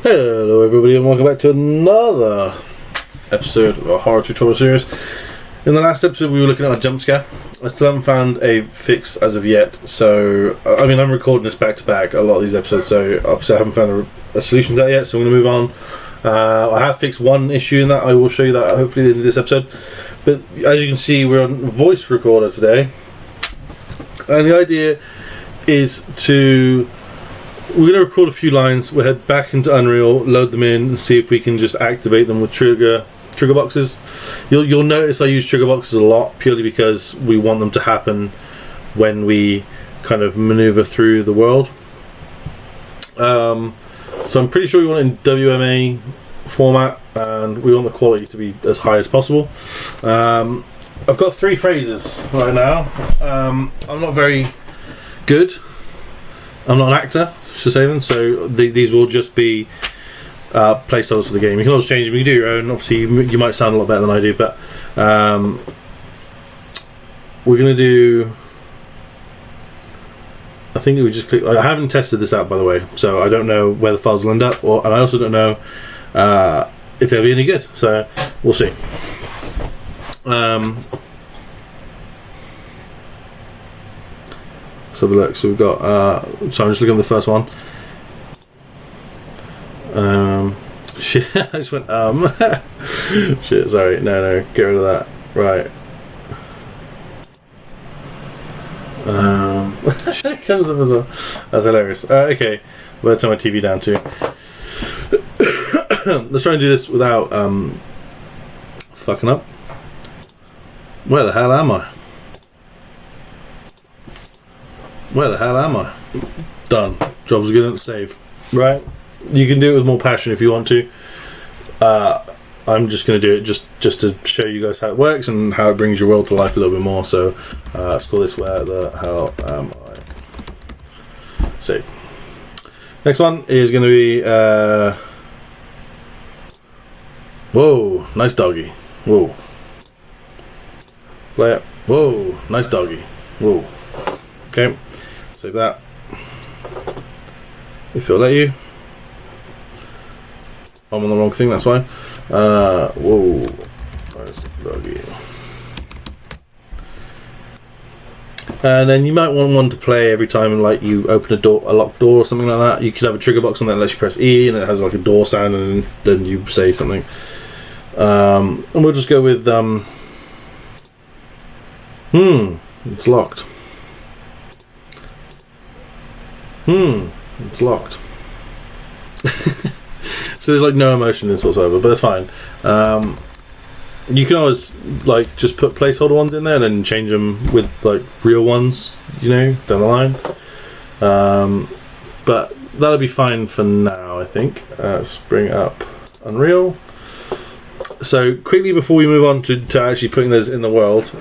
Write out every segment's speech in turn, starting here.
Hello everybody and welcome back to another episode of our horror tutorial series. In the last episode we were looking at a jump scare. I still haven't found a fix as of yet, so I mean I'm recording this back to back a lot of these episodes, so obviously I haven't found a solution to that yet, so I'm going to move on. I have fixed one issue in that. I will show you that hopefully in this episode, but as you can see we're on voice recorder today, and the idea is we're going to record a few lines, we'll head back into Unreal, load them in and see if we can just activate them with trigger boxes. You'll notice I use trigger boxes a lot purely because we want them to happen when we kind of maneuver through the world. So I'm pretty sure we want it in WMA format and we want the quality to be as high as possible. I've got 3 phrases right now. I'm not very good. I'm not an actor, should say them, so these will just be placeholders for the game. You can always change them, you can do your own. Obviously you might sound a lot better than I do, but we're going to do, I think we just click. I haven't tested this out by the way, so I don't know where the files will end up, and I also don't know if they'll be any good, so we'll see. Let's have a look. So we've got so I'm just looking at the first one. Shit, I just went shit, sorry, no, get rid of that. Right. It comes up as well. That's hilarious. Okay, well, let's turn my TV down too. Let's try and do this without fucking up. Where the hell am I? Where the hell am I? Done. Job's good at save. Right? You can do it with more passion if you want to. I'm just going to do it just to show you guys how it works and how it brings your world to life a little bit more. So let's call this Where the Hell Am I? Save. Next one is going to be whoa, nice doggy. Whoa. Play it. Whoa, nice doggy. Whoa. Okay. Save that. If it'll let you. I'm on the wrong thing, that's fine. Whoa. Nice doggy. And then you might want one to play every time like you open a locked door or something like that. You could have a trigger box on that that lets you press E and it has like a door sound and then you say something. And we'll just go with it's locked. It's locked. So there's like no emotion in this whatsoever, but that's fine. You can always like just put placeholder ones in there and then change them with like real ones, you know, down the line. But that'll be fine for now, I think. Let's bring up Unreal. So quickly before we move on to actually putting those in the world,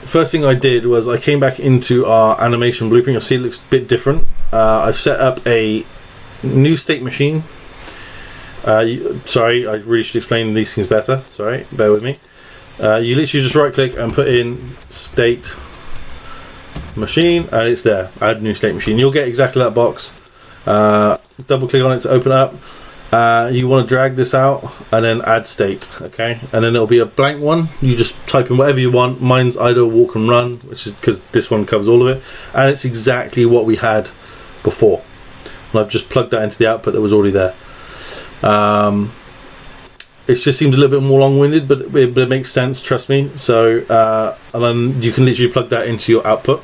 first thing I did was I came back into our animation blueprint. You'll see it looks a bit different. I've set up a new state machine. Sorry, I really should explain these things better. Sorry, bear with me. You literally just right click and put in state machine and it's there. Add new state machine. You'll get exactly that box. Double click on it to open up. You want to drag this out and then add state, okay, and then it'll be a blank one. You just type in whatever you want. Mine's idle, walk and run, which is because this one covers all of it, and it's exactly what we had before, and I've just plugged that into the output that was already there. It just seems a little bit more long-winded, but it makes sense, trust me. So and then you can literally plug that into your output.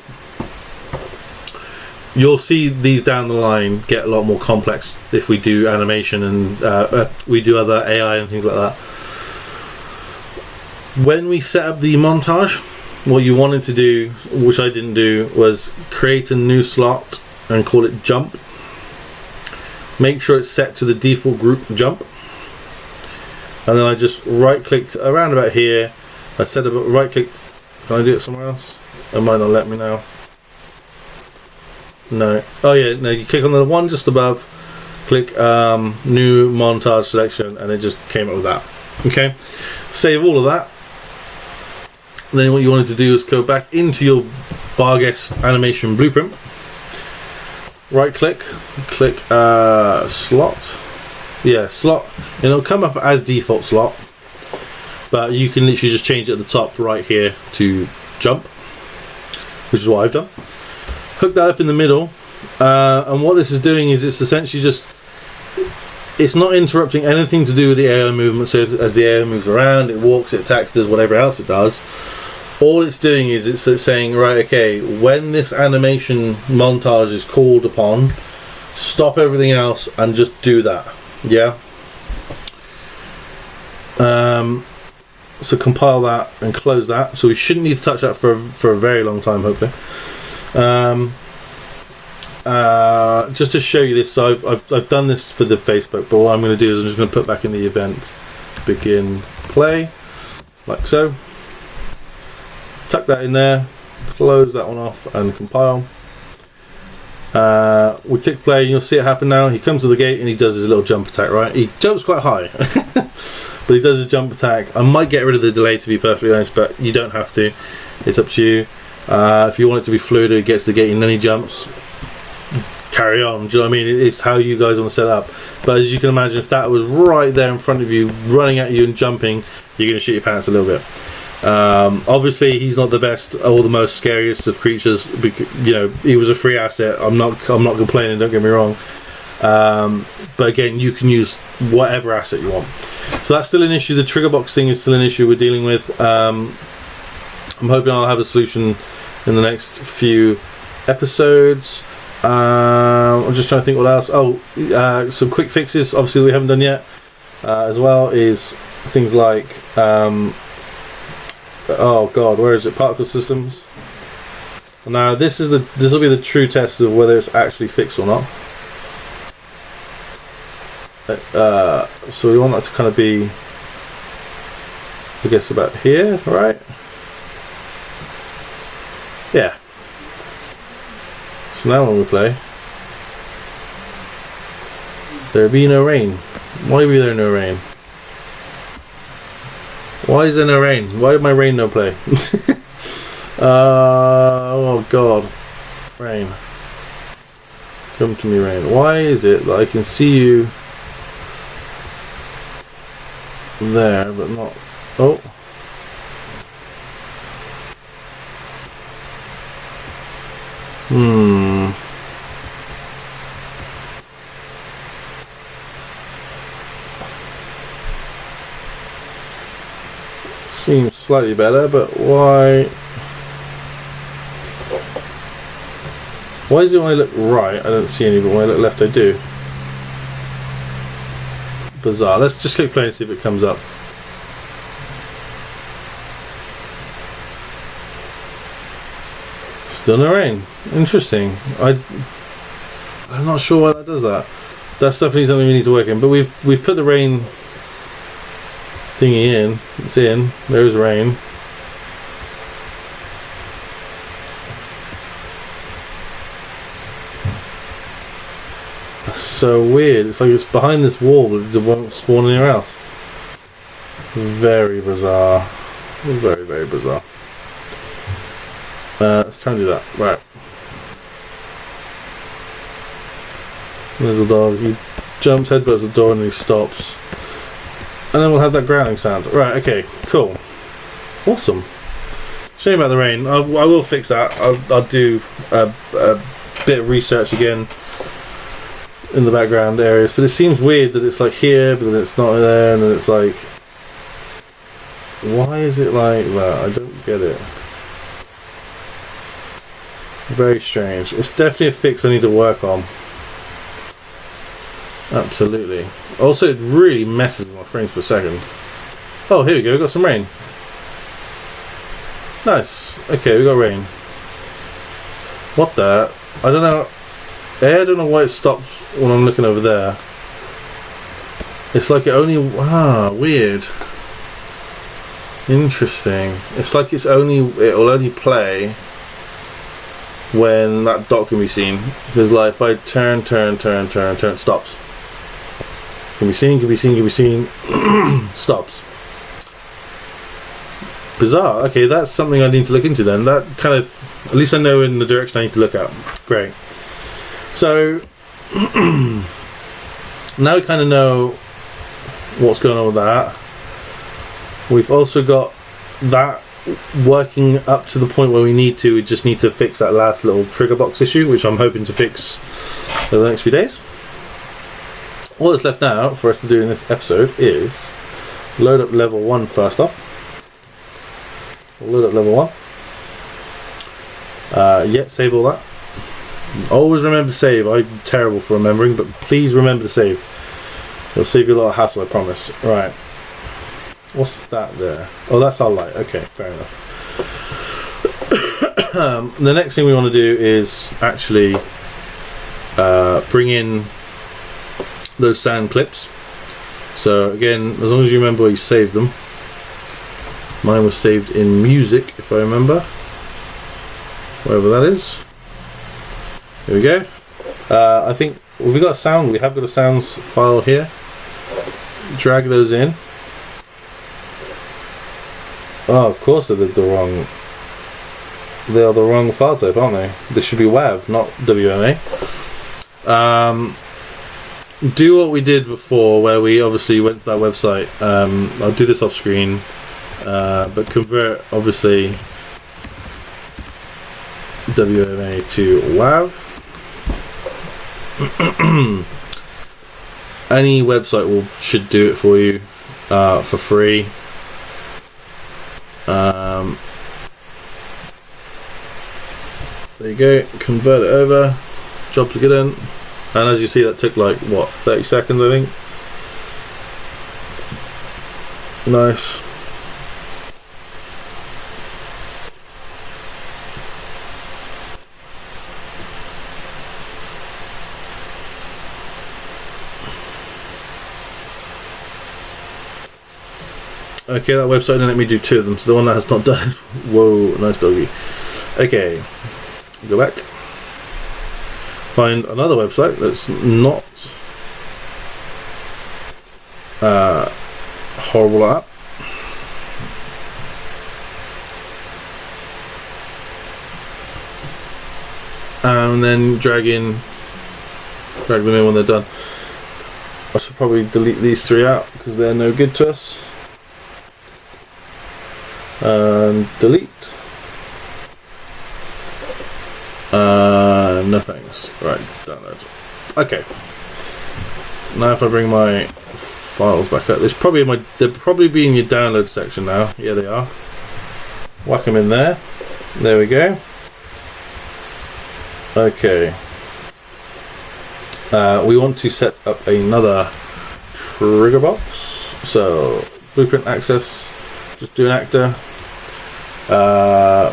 You'll see these down the line get a lot more complex if we do animation and we do other AI and things like that. When we set up the montage, what you wanted to do, which I didn't do, was create a new slot and call it jump. Make sure it's set to the default group jump. And then I just right clicked around about here. I set up right clicked. Can I do it somewhere else? It might not let me now. No. Oh yeah, no, you click on the one just above, click new montage selection, and it just came up with that. Okay, save all of that. Then what you wanted to do is go back into your Barguest animation blueprint right click, click slot. Yeah, slot, and it'll come up as default slot, but you can literally just change it at the top right here to jump, which is what I've done. Hook that up in the middle, and what this is doing is it's essentially just, it's not interrupting anything to do with the AI movement. So as the AI moves around, it walks, it attacks, does whatever else it does. All it's doing is it's saying, right, okay, when this animation montage is called upon, stop everything else and just do that. Yeah. So compile that and close that. So we shouldn't need to touch that for a very long time, hopefully. Just to show you this, so I've done this for the Facebook, but what I'm going to do is I'm just going to put back in the event, begin play, like so. Tuck that in there, close that one off, and compile. We click play, and you'll see it happen now. He comes to the gate and he does his little jump attack, right? He jumps quite high, but he does his jump attack. I might get rid of the delay, to be perfectly honest, but you don't have to. It's up to you. If you want it to be fluid, he gets to the gate and then he jumps. Carry on. Do you know what I mean? It's how you guys want to set it up. But as you can imagine, if that was right there in front of you, running at you and jumping, you're going to shit your pants a little bit. Obviously he's not the best or the most scariest of creatures, because, you know, he was a free asset. I'm not complaining, don't get me wrong, but again, you can use whatever asset you want. So that's still an issue. The trigger box thing is still an issue we're dealing with. I'm hoping I'll have a solution in the next few episodes. I'm just trying to think what else. Some quick fixes obviously we haven't done yet, as well, is things like oh god, where is it? Particle systems. Now this will be the true test of whether it's actually fixed or not. So we want that to kind of be, I guess, about here, right? Yeah. So now when we play, there be no rain. Why be there no rain? Why is there no rain? Why did my rain no play? Oh god. Rain. Come to me, rain. Why is it that I can see you there, but not... Oh. Seems slightly better, but why is it when I look right I don't see any, but when I look left I do? Bizarre. Let's just click play and see if it comes up. Still no rain. Interesting. I'm not sure why that does that. That's definitely something we need to work in, but we've put the rain thingy in. It's in. There's rain. That's so weird. It's like it's behind this wall, but it won't spawn anywhere else. Very bizarre. Very, very bizarre. Let's try and do that. Right. There's a dog. He jumps, headbutts the door, and he stops. And then we'll have that growling sound. Right, okay, cool. Awesome. Shame about the rain. I will fix that. I'll do a bit of research again in the background areas. But it seems weird that it's like here, but then it's not there, and then it's like... Why is it like that? I don't get it. Very strange. It's definitely a fix I need to work on. Absolutely. Also, it really messes with my frames per second. Oh, here we go. We got some rain. Nice. Okay, we got rain. What the? I don't know. I don't know why it stops when I'm looking over there. It's like it only... weird. Interesting. It's like it will only play when that dot can be seen. Because like if I turn, it stops. Can be seen, stops. Bizarre. Okay, that's something I need to look into then. That kind of, at least I know in the direction I need to look at. Great. So now we kind of know what's going on with that. We've also got that working up to the point where we need to. We just need to fix that last little trigger box issue, which I'm hoping to fix over the next few days. All that's left now for us to do in this episode is load up level 1 first off. We'll load up level 1. Yeah, save all that. Always remember to save. I'm terrible for remembering, but please remember to save. It'll save you a lot of hassle, I promise. Right. What's that there? Oh, that's our light. Okay, fair enough. The next thing we want to do is actually bring in those sound clips. So again, as long as you remember where you saved them. Mine was saved in music, if I remember. Wherever that is. Here we go. I think we got a sound. We have got a sounds file here. Drag those in. Oh, of course they did the wrong. They are the wrong file type, aren't they? This should be WAV, not WMA. Do what we did before, where we obviously went to that website. I'll do this off screen, but convert obviously WMA to WAV. Any website should do it for you for free. There you go, convert it over, job to get in, and as you see that took like what, 30 seconds I think. Nice. Okay, that website didn't let me do 2 of them, so the one that has not done is... Whoa, nice doggy. Okay, go back. Find another website that's not horrible at. And then drag them in when they're done. I should probably delete these 3 out because they're no good to us. And delete. No thanks. Right, download. Okay. Now if I bring my files back up, they'll probably be in your download section now. Yeah, they are. Whack them in there. There we go. Okay. We want to set up another trigger box. So blueprint access. Just do an actor.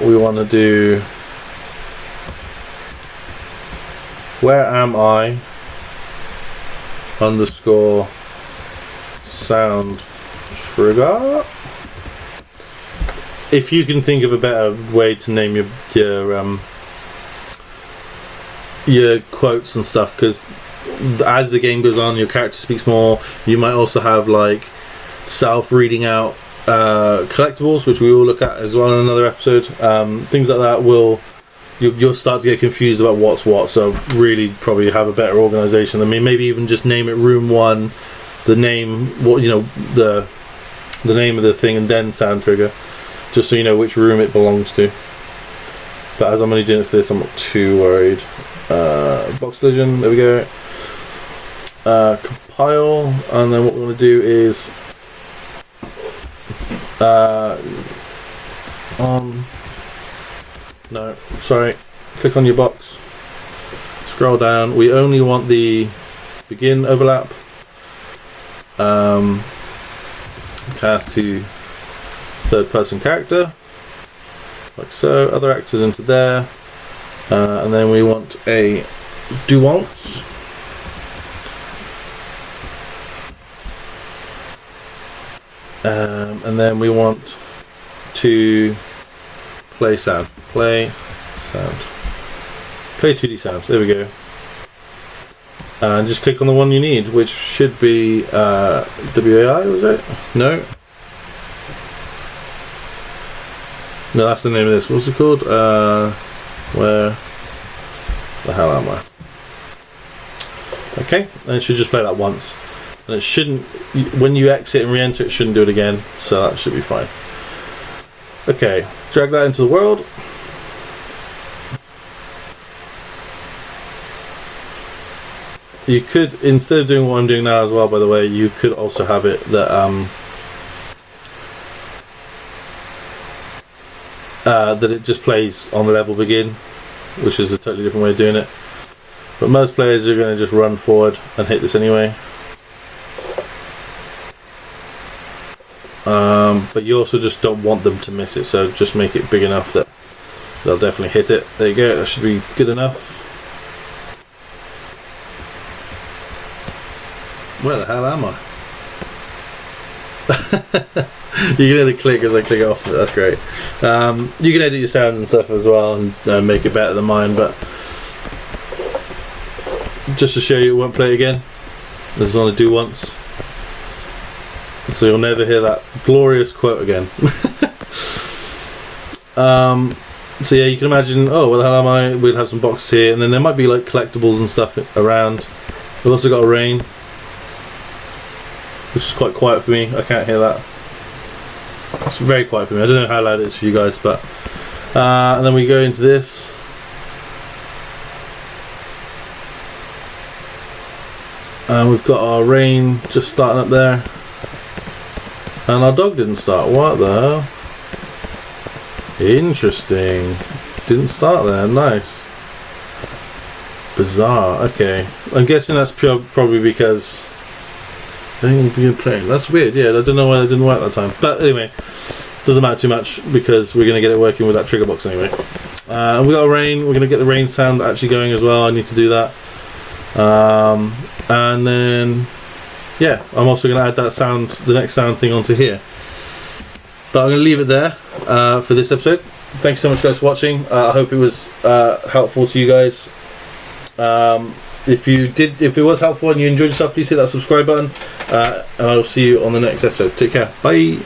We want to do where am I underscore sound trigger. If you can think of a better way to name your quotes and stuff, because as the game goes on your character speaks more. You might also have like self reading out collectibles, which we will look at as well in another episode. Things like that you'll start to get confused about what's what, so really probably have a better organization. I mean, maybe even just name it room 1, the name, the name of the thing, and then sound trigger, just so you know which room it belongs to. But as I'm only doing it for this, I'm not too worried. Box collision, there we go. Compile, and then what we're going to do is no, sorry, click on your box, scroll down. We only want the begin overlap, cast to third person character, like so, other actors into there, and then we want a do-once. And then we want to play 2D sound. There we go. And just click on the one you need, which should be WAI, was it? No, that's the name of this. What's it called? Where the hell am I? Okay, and it should just play that once. And it shouldn't, when you exit and re-enter, it shouldn't do it again, so that should be fine. Okay, drag that into the world. You could, instead of doing what I'm doing now as well, by the way, you could also have it that that it just plays on the level begin, which is a totally different way of doing it. But most players are going to just run forward and hit this anyway. But you also just don't want them to miss it, so just make it big enough that they'll definitely hit it. There you go, that should be good enough. Where the hell am I? You can hear the click as I click off. That's great. You can edit your sounds and stuff as well and make it better than mine, but just to show you, it won't play again. This is only do once, so you'll never hear that glorious quote again. So yeah, you can imagine, oh, where the hell am I? We'll have some boxes here, and then there might be like collectibles and stuff around. We've also got a rain, which is quite quiet for me. I can't hear that. It's very quiet for me. I don't know how loud it is for you guys, but and then we go into this. And we've got our rain just starting up there, and our dog didn't start. What the hell? Interesting. Didn't start there. Nice. Bizarre. Okay, I'm guessing that's probably because I think it'll be good playing. That's weird. Yeah, I don't know why it didn't work that time. But anyway, doesn't matter too much because we're going to get it working with that trigger box anyway. And we got a rain. We're going to get the rain sound actually going as well. I need to do that. And then, yeah, I'm also going to add that sound, the next sound thing onto here. But I'm going to leave it there for this episode. Thanks so much, guys, for watching. I hope it was helpful to you guys. If it was helpful and you enjoyed yourself, please hit that subscribe button, and I'll see you on the next episode. Take care. Bye.